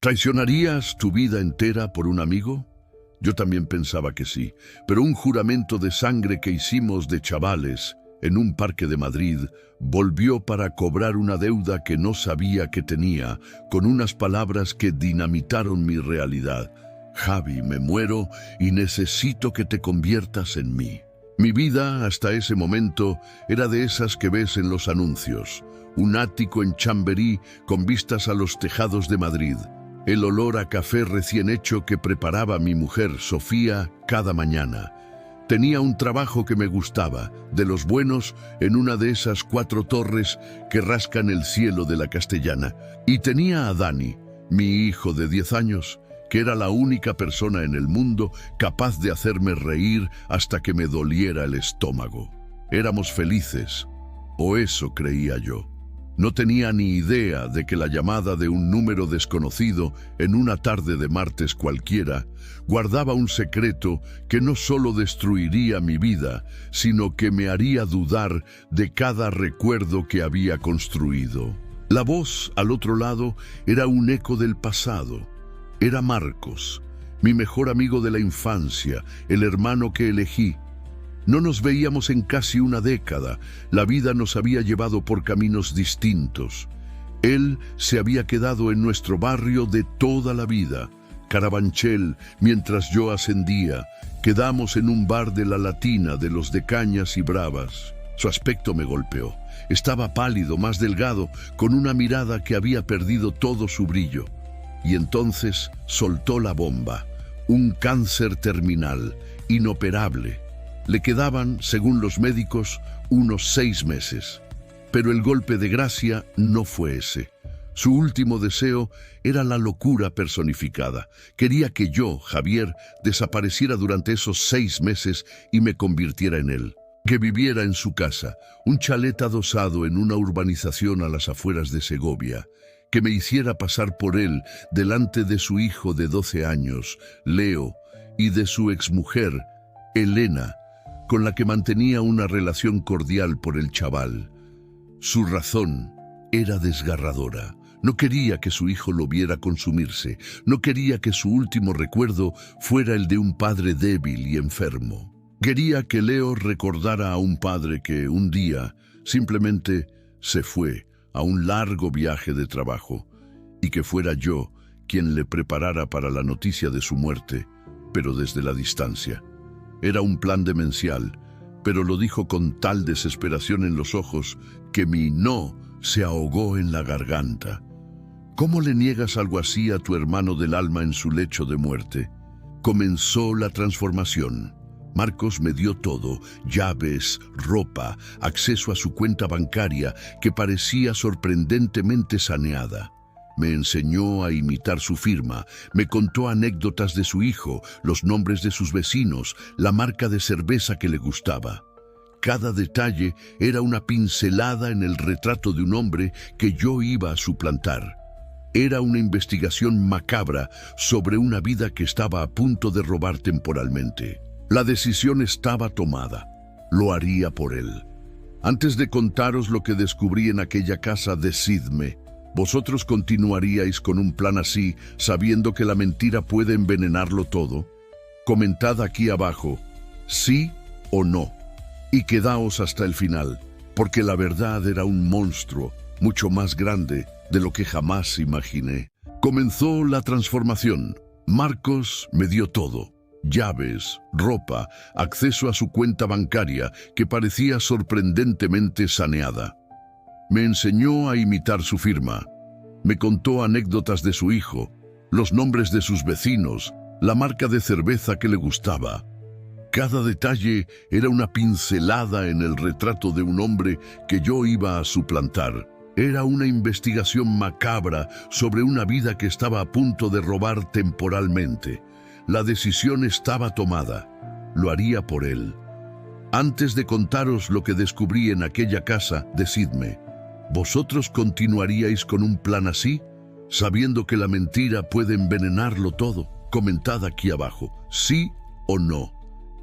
¿Traicionarías tu vida entera por un amigo? Yo también pensaba que sí, pero un juramento de sangre que hicimos de chavales en un parque de Madrid volvió para cobrar una deuda que no sabía que tenía, con unas palabras que dinamitaron mi realidad. Javi, me muero y necesito que te conviertas en mí. Mi vida hasta ese momento era de esas que ves en los anuncios. Un ático en Chamberí con vistas a los tejados de Madrid. El olor a café recién hecho que preparaba mi mujer, Sofía, cada mañana. Tenía un trabajo que me gustaba, de los buenos, en una de esas 4 torres que rascan el cielo de la Castellana. Y tenía a Dani, mi hijo de 10 años, que era la única persona en el mundo capaz de hacerme reír hasta que me doliera el estómago. Éramos felices, o eso creía yo. No tenía ni idea de que la llamada de un número desconocido en una tarde de martes cualquiera guardaba un secreto que no solo destruiría mi vida, sino que me haría dudar de cada recuerdo que había construido. La voz al otro lado era un eco del pasado. Era Marcos, mi mejor amigo de la infancia, el hermano que elegí. No nos veíamos en casi una década, la vida nos había llevado por caminos distintos. Él se había quedado en nuestro barrio de toda la vida, Carabanchel, mientras yo ascendía. Quedamos en un bar de la Latina, de los de cañas y bravas. Su aspecto me golpeó. Estaba pálido, más delgado, con una mirada que había perdido todo su brillo. Y entonces soltó la bomba. Un cáncer terminal, inoperable. Le quedaban, según los médicos, unos 6 meses. Pero el golpe de gracia no fue ese. Su último deseo era la locura personificada. Quería que yo, Javier, desapareciera durante esos 6 meses y me convirtiera en él. Que viviera en su casa, un chalet adosado en una urbanización a las afueras de Segovia. Que me hiciera pasar por él delante de su hijo de 12 años, Leo, y de su exmujer, Elena, con la que mantenía una relación cordial por el chaval. Su razón era desgarradora. No quería que su hijo lo viera consumirse. No quería que su último recuerdo fuera el de un padre débil y enfermo. Quería que Leo recordara a un padre que un día simplemente se fue a un largo viaje de trabajo y que fuera yo quien le preparara para la noticia de su muerte, pero desde la distancia. Era un plan demencial, pero lo dijo con tal desesperación en los ojos que mi no se ahogó en la garganta. ¿Cómo le niegas algo así a tu hermano del alma en su lecho de muerte? Comenzó la transformación. Marcos me dio todo, llaves, ropa, acceso a su cuenta bancaria que parecía sorprendentemente saneada. Me enseñó a imitar su firma, me contó anécdotas de su hijo, los nombres de sus vecinos, la marca de cerveza que le gustaba. Cada detalle era una pincelada en el retrato de un hombre que yo iba a suplantar. Era una investigación macabra sobre una vida que estaba a punto de robar temporalmente. La decisión estaba tomada. Lo haría por él. Antes de contaros lo que descubrí en aquella casa, decidme, ¿vosotros continuaríais con un plan así, sabiendo que la mentira puede envenenarlo todo? Comentad aquí abajo, sí o no, y quedaos hasta el final, porque la verdad era un monstruo, mucho más grande de lo que jamás imaginé. Comenzó la transformación. Marcos me dio todo. Llaves, ropa, acceso a su cuenta bancaria que parecía sorprendentemente saneada. Me enseñó a imitar su firma. Me contó anécdotas de su hijo, los nombres de sus vecinos, la marca de cerveza que le gustaba. Cada detalle era una pincelada en el retrato de un hombre que yo iba a suplantar. Era una investigación macabra sobre una vida que estaba a punto de robar temporalmente. La decisión estaba tomada. Lo haría por él. Antes de contaros lo que descubrí en aquella casa, decidme, ¿vosotros continuaríais con un plan así, sabiendo que la mentira puede envenenarlo todo? Comentad aquí abajo, sí o no.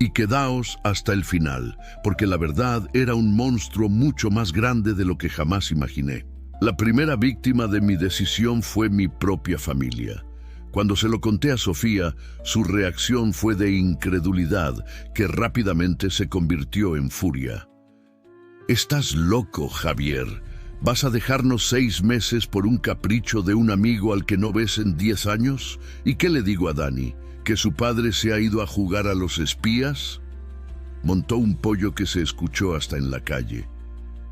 Y quedaos hasta el final, porque la verdad era un monstruo mucho más grande de lo que jamás imaginé. La primera víctima de mi decisión fue mi propia familia. Cuando se lo conté a Sofía, su reacción fue de incredulidad, que rápidamente se convirtió en furia. «Estás loco, Javier. ¿Vas a dejarnos 6 meses por un capricho de un amigo al que no ves en 10 años? ¿Y qué le digo a Dani? ¿Que su padre se ha ido a jugar a los espías?» Montó un pollo que se escuchó hasta en la calle.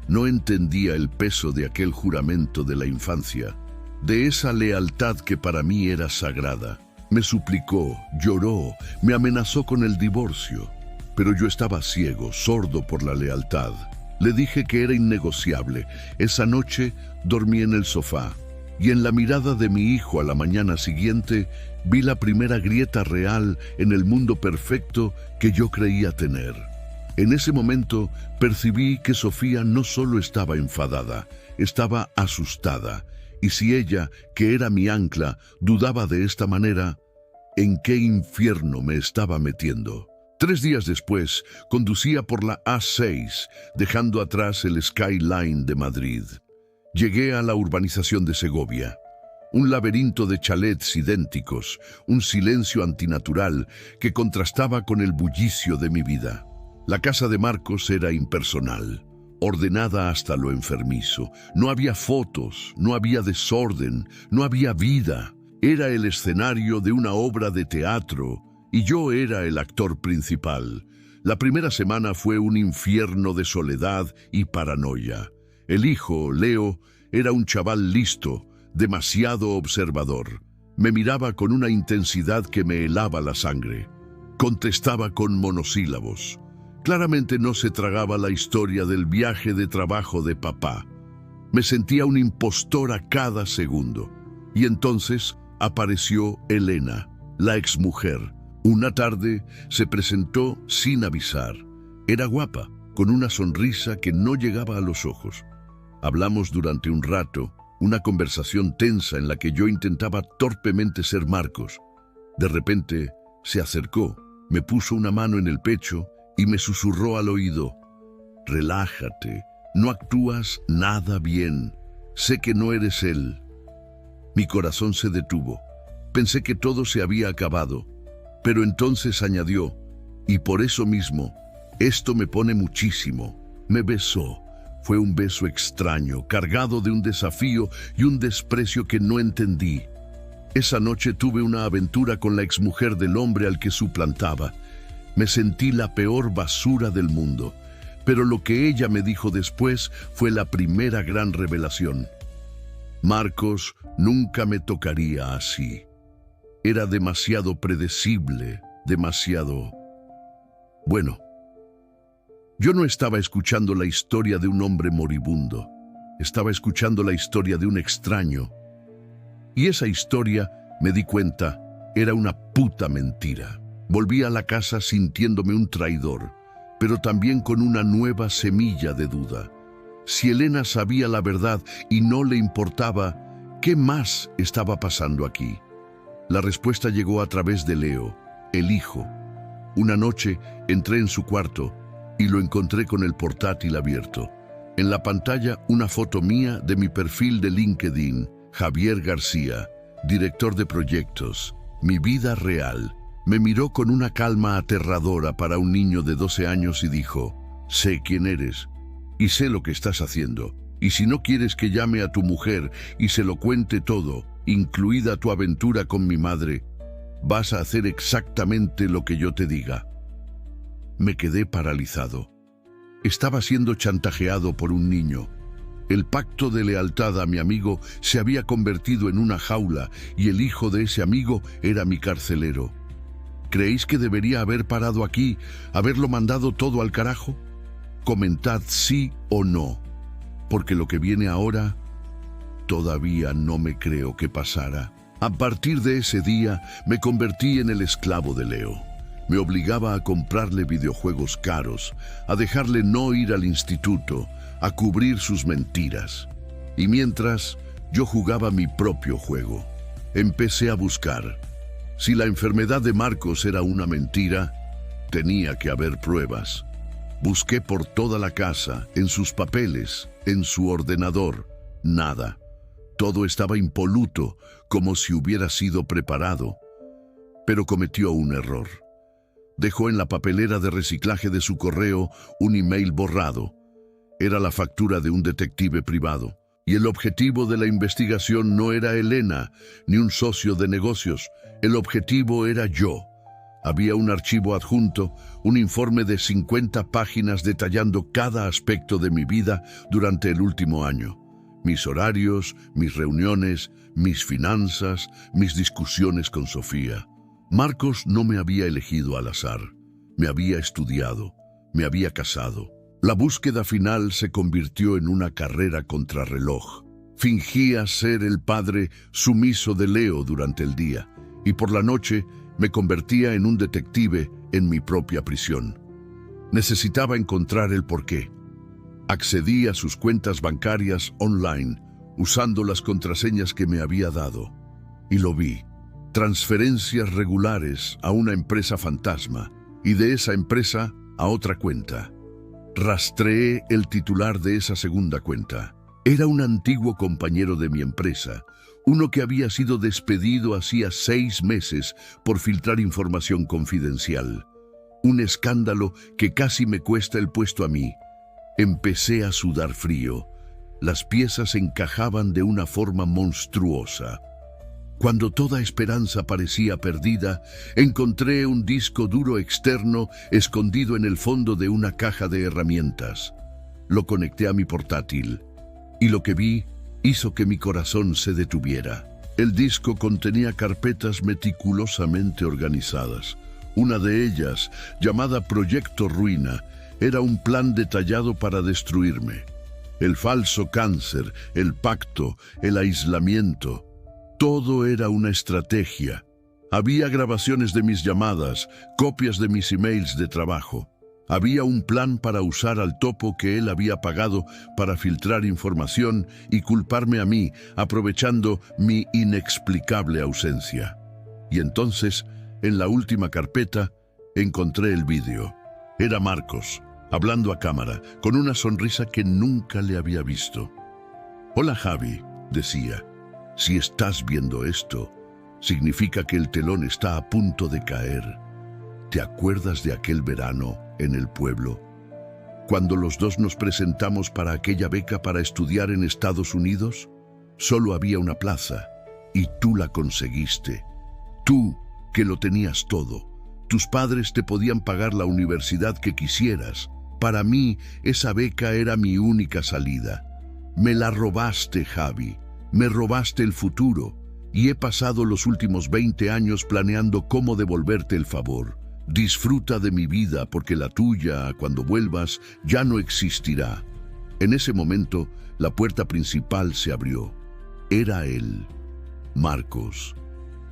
No entendía el peso de aquel juramento de la infancia, de esa lealtad que para mí era sagrada. Me suplicó, lloró, me amenazó con el divorcio. Pero yo estaba ciego, sordo por la lealtad. Le dije que era innegociable. Esa noche dormí en el sofá, y en la mirada de mi hijo a la mañana siguiente vi la primera grieta real en el mundo perfecto que yo creía tener. En ese momento percibí que Sofía no solo estaba enfadada, estaba asustada. Y si ella, que era mi ancla, dudaba de esta manera, ¿en qué infierno me estaba metiendo? 3 días después, conducía por la A6, dejando atrás el skyline de Madrid. Llegué a la urbanización de Segovia. Un laberinto de chalets idénticos, un silencio antinatural que contrastaba con el bullicio de mi vida. La casa de Marcos era impersonal, ordenada hasta lo enfermizo. No había fotos, no había desorden, no había vida. Era el escenario de una obra de teatro y yo era el actor principal. La primera semana fue un infierno de soledad y paranoia. El hijo, Leo, era un chaval listo, demasiado observador. Me miraba con una intensidad que me helaba la sangre. Contestaba con monosílabos. Claramente no se tragaba la historia del viaje de trabajo de papá. Me sentía un impostor a cada segundo. Y entonces apareció Elena, la exmujer. Una tarde se presentó sin avisar. Era guapa, con una sonrisa que no llegaba a los ojos. Hablamos durante un rato, una conversación tensa en la que yo intentaba torpemente ser Marcos. De repente se acercó, me puso una mano en el pecho y me susurró al oído: «Relájate, no actúas nada bien. Sé que no eres él». Mi corazón se detuvo. Pensé que todo se había acabado. Pero entonces añadió: «Y por eso mismo, esto me pone muchísimo». Me besó. Fue un beso extraño, cargado de un desafío y un desprecio que no entendí. Esa noche tuve una aventura con la exmujer del hombre al que suplantaba. Me sentí la peor basura del mundo, pero lo que ella me dijo después fue la primera gran revelación. Marcos nunca me tocaría así. Era demasiado predecible, demasiado... Bueno, yo no estaba escuchando la historia de un hombre moribundo. Estaba escuchando la historia de un extraño. Y esa historia, me di cuenta, era una puta mentira. Volví a la casa sintiéndome un traidor, pero también con una nueva semilla de duda. Si Elena sabía la verdad y no le importaba, ¿qué más estaba pasando aquí? La respuesta llegó a través de Leo, el hijo. Una noche entré en su cuarto y lo encontré con el portátil abierto. En la pantalla, una foto mía de mi perfil de LinkedIn, Javier García, director de proyectos, mi vida real. Me miró con una calma aterradora para un niño de 12 años y dijo: «Sé quién eres y sé lo que estás haciendo. Y si no quieres que llame a tu mujer y se lo cuente todo, incluida tu aventura con mi madre, vas a hacer exactamente lo que yo te diga». Me quedé paralizado. Estaba siendo chantajeado por un niño. El pacto de lealtad a mi amigo se había convertido en una jaula y el hijo de ese amigo era mi carcelero. ¿Creéis que debería haber parado aquí, haberlo mandado todo al carajo? Comentad sí o no, porque lo que viene ahora todavía no me creo que pasara. A partir de ese día me convertí en el esclavo de Leo. Me obligaba a comprarle videojuegos caros, a dejarle no ir al instituto, a cubrir sus mentiras. Y mientras, yo jugaba mi propio juego. Empecé a buscar. Si la enfermedad de Marcos era una mentira, tenía que haber pruebas. Busqué por toda la casa, en sus papeles, en su ordenador. Nada. Todo estaba impoluto, como si hubiera sido preparado. Pero cometió un error. Dejó en la papelera de reciclaje de su correo un email borrado. Era la factura de un detective privado. Y el objetivo de la investigación no era Elena, ni un socio de negocios. El objetivo era yo. Había un archivo adjunto, un informe de 50 páginas detallando cada aspecto de mi vida durante el último año. Mis horarios, mis reuniones, mis finanzas, mis discusiones con Sofía. Marcos no me había elegido al azar. Me había estudiado, me había casado. La búsqueda final se convirtió en una carrera contrarreloj. Fingía ser el padre sumiso de Leo durante el día, y por la noche me convertía en un detective en mi propia prisión. Necesitaba encontrar el porqué. Accedí a sus cuentas bancarias online, usando las contraseñas que me había dado. Y lo vi. Transferencias regulares a una empresa fantasma, y de esa empresa a otra cuenta. Rastreé el titular de esa segunda cuenta. Era un antiguo compañero de mi empresa, uno que había sido despedido hacía 6 meses por filtrar información confidencial. Un escándalo que casi me cuesta el puesto a mí. Empecé a sudar frío. Las piezas encajaban de una forma monstruosa. Cuando toda esperanza parecía perdida, encontré un disco duro externo escondido en el fondo de una caja de herramientas. Lo conecté a mi portátil, y lo que vi hizo que mi corazón se detuviera. El disco contenía carpetas meticulosamente organizadas. Una de ellas, llamada Proyecto Ruina, era un plan detallado para destruirme. El falso cáncer, el pacto, el aislamiento. Todo era una estrategia. Había grabaciones de mis llamadas, copias de mis emails de trabajo. Había un plan para usar al topo que él había pagado para filtrar información y culparme a mí, aprovechando mi inexplicable ausencia. Y entonces, en la última carpeta, encontré el vídeo. Era Marcos, hablando a cámara, con una sonrisa que nunca le había visto. «Hola, Javi», decía. «Si estás viendo esto, significa que el telón está a punto de caer. ¿Te acuerdas de aquel verano en el pueblo? Cuando los dos nos presentamos para aquella beca para estudiar en Estados Unidos, solo había una plaza, y tú la conseguiste. Tú, que lo tenías todo. Tus padres te podían pagar la universidad que quisieras. Para mí, esa beca era mi única salida. Me la robaste, Javi. Me robaste el futuro, y he pasado los últimos 20 años planeando cómo devolverte el favor. Disfruta de mi vida, porque la tuya, cuando vuelvas, ya no existirá». En ese momento, la puerta principal se abrió. Era él, Marcos.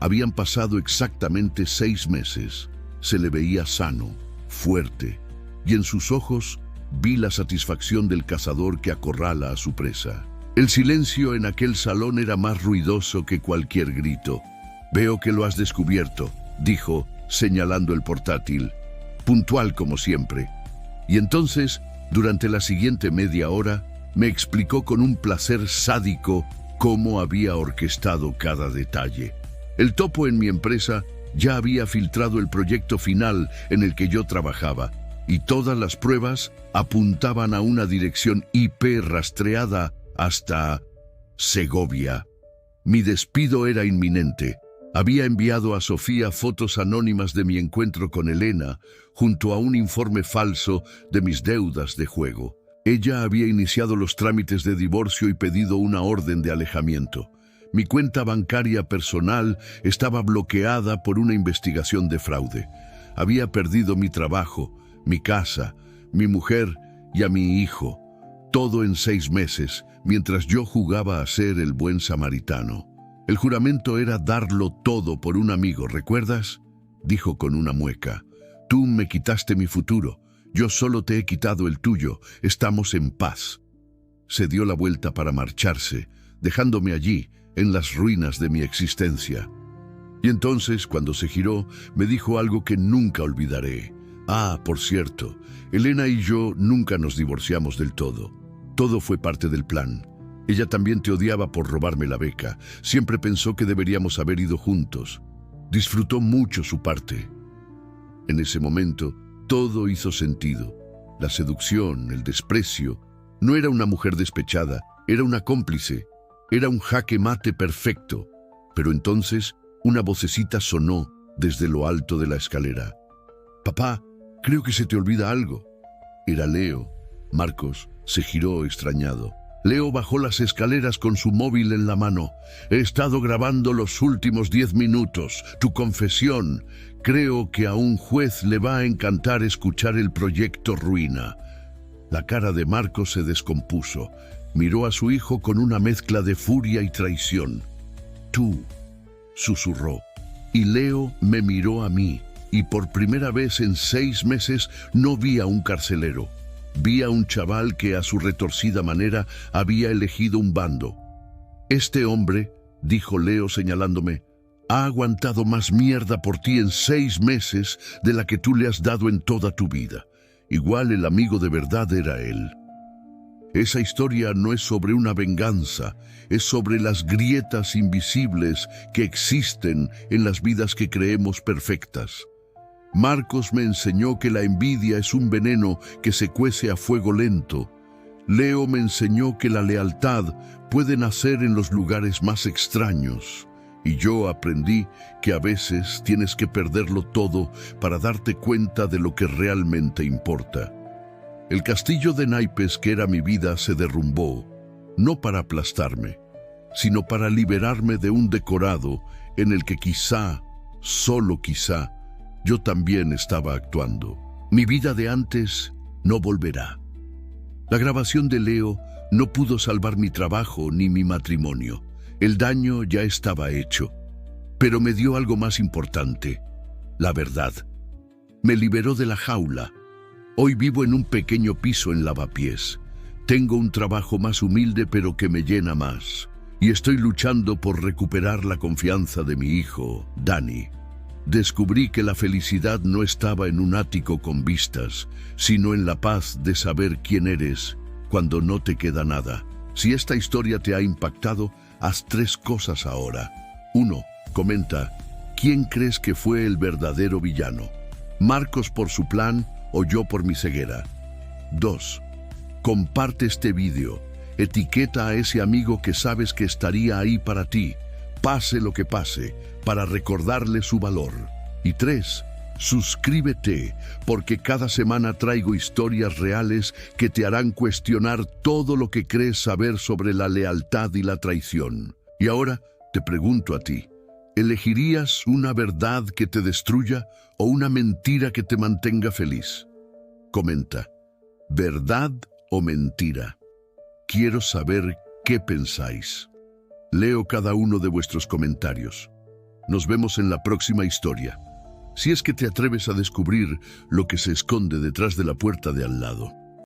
Habían pasado exactamente 6 meses. Se le veía sano, fuerte, y en sus ojos vi la satisfacción del cazador que acorrala a su presa. El silencio en aquel salón era más ruidoso que cualquier grito. «Veo que lo has descubierto», dijo, señalando el portátil, puntual como siempre. Y entonces, durante la siguiente media hora, me explicó con un placer sádico cómo había orquestado cada detalle. El topo en mi empresa ya había filtrado el proyecto final en el que yo trabajaba, y todas las pruebas apuntaban a una dirección IP rastreada hasta Segovia. Mi despido era inminente. Había enviado a Sofía fotos anónimas de mi encuentro con Elena, junto a un informe falso de mis deudas de juego. Ella había iniciado los trámites de divorcio y pedido una orden de alejamiento. Mi cuenta bancaria personal estaba bloqueada por una investigación de fraude. Había perdido mi trabajo, mi casa, mi mujer y a mi hijo. Todo en 6 meses, mientras yo jugaba a ser el buen samaritano. El juramento era darlo todo por un amigo, ¿recuerdas?, dijo con una mueca. Tú me quitaste mi futuro, yo solo te he quitado el tuyo, estamos en paz. Se dio la vuelta para marcharse, dejándome allí, en las ruinas de mi existencia. Y entonces, cuando se giró, me dijo algo que nunca olvidaré. Ah, por cierto, Elena y yo nunca nos divorciamos del todo. Todo fue parte del plan. Ella también te odiaba por robarme la beca. Siempre pensó que deberíamos haber ido juntos. Disfrutó mucho su parte. En ese momento, todo hizo sentido. La seducción, el desprecio. No era una mujer despechada, era una cómplice. Era un jaque mate perfecto. Pero entonces, una vocecita sonó desde lo alto de la escalera. «Papá, creo que se te olvida algo». Era Leo. Marcos se giró extrañado. Leo bajó las escaleras con su móvil en la mano. «He estado grabando los últimos 10 minutos. Tu confesión. Creo que a un juez le va a encantar escuchar el proyecto Ruina». La cara de Marcos se descompuso. Miró a su hijo con una mezcla de furia y traición. «Tú», susurró. Y Leo me miró a mí. Y por primera vez en 6 meses no vi a un carcelero. Vi a un chaval que a su retorcida manera había elegido un bando. «Este hombre», dijo Leo señalándome, «ha aguantado más mierda por ti en 6 meses de la que tú le has dado en toda tu vida. Igual el amigo de verdad era él». Esa historia no es sobre una venganza, es sobre las grietas invisibles que existen en las vidas que creemos perfectas. Marcos me enseñó que la envidia es un veneno que se cuece a fuego lento. Leo me enseñó que la lealtad puede nacer en los lugares más extraños. Y yo aprendí que a veces tienes que perderlo todo para darte cuenta de lo que realmente importa. El castillo de naipes que era mi vida se derrumbó, no para aplastarme, sino para liberarme de un decorado en el que quizá, solo quizá, yo también estaba actuando. Mi vida de antes no volverá. La grabación de Leo no pudo salvar mi trabajo ni mi matrimonio. El daño ya estaba hecho. Pero me dio algo más importante, la verdad. Me liberó de la jaula. Hoy vivo en un pequeño piso en Lavapiés. Tengo un trabajo más humilde pero que me llena más. Y estoy luchando por recuperar la confianza de mi hijo, Dani. Descubrí que la felicidad no estaba en un ático con vistas, sino en la paz de saber quién eres cuando no te queda nada. Si esta historia te ha impactado, haz 3 cosas ahora. 1. Comenta, ¿quién crees que fue el verdadero villano? ¿Marcos por su plan o yo por mi ceguera? 2. Comparte este vídeo. Etiqueta a ese amigo que sabes que estaría ahí para ti, pase lo que pase, para recordarle su valor. Y 3. Suscríbete, porque cada semana traigo historias reales que te harán cuestionar todo lo que crees saber sobre la lealtad y la traición. Y ahora te pregunto a ti, ¿elegirías una verdad que te destruya o una mentira que te mantenga feliz? Comenta, ¿verdad o mentira? Quiero saber qué pensáis. Leo cada uno de vuestros comentarios. Nos vemos en la próxima historia. Si es que te atreves a descubrir lo que se esconde detrás de la puerta de al lado.